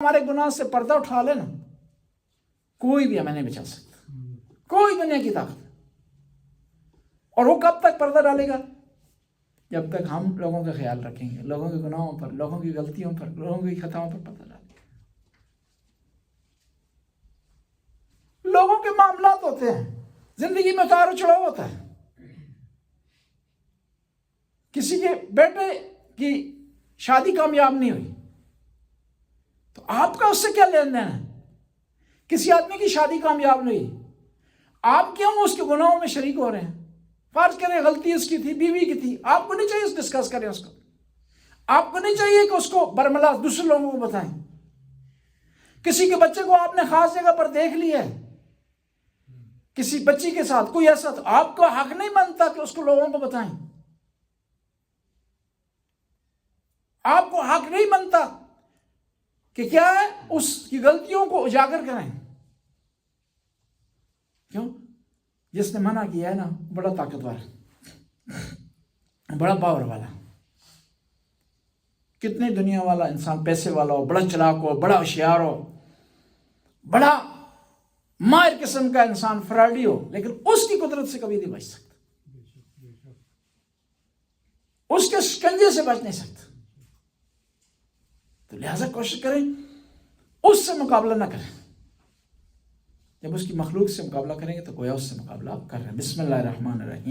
ہمارے گناہ سے پردہ اٹھا لے نا، کوئی بھی ہمیں نہیں بچا سکتا، کوئی دنیا کی طاقت۔ اور وہ کب تک پردہ ڈالے گا؟ جب تک ہم لوگوں کا خیال رکھیں گے، لوگوں کے گناہوں پر، لوگوں کی غلطیوں پر، لوگوں کی خطاؤں پر پردہ ڈالیں گے۔ لوگوں کے معاملات ہوتے ہیں، زندگی میں اتار و چڑھاؤ ہوتا ہے۔ کسی کے بیٹے کی شادی کامیاب نہیں ہوئی تو آپ کا اس سے کیا لین دین ہے؟ کسی آدمی کی شادی کامیاب نہیں ہوئی، آپ کیوں اس کے گناہوں میں شریک ہو رہے ہیں؟ فرض کریں غلطی اس کی تھی، بیوی کی تھی، آپ کو نہیں چاہیے ڈسکس کریں اس کو، آپ کو نہیں چاہیے کہ اس کو برملا دوسرے لوگوں کو بتائیں۔ کسی کے بچے کو آپ نے خاص جگہ پر دیکھ لیا ہے، کسی بچی کے ساتھ کوئی ایسا، تو آپ کو حق نہیں بنتا کہ اس کو لوگوں کو بتائیں۔ آپ کو حق نہیں بنتا کہ کیا ہے اس کی غلطیوں کو اجاگر کریں۔ کیوں؟ جس نے منع کیا ہے نا بڑا طاقتور ہے، بڑا پاور والا، کتنے دنیا والا انسان، پیسے والا ہو، بڑا چلاک ہو، بڑا ہوشیار ہو، بڑا ماہر قسم کا انسان، فراڈی ہو، لیکن اس کی قدرت سے کبھی نہیں بچ سکتا، اس کے شکنجے سے بچ نہیں سکتا۔ تو لہذا کوشش کریں اس سے مقابلہ نہ کریں۔ جب اس کی مخلوق سے مقابلہ کریں گے تو گویا اس سے مقابلہ آپ کر رہے ہیں۔ بسم اللہ الرحمن الرحیم۔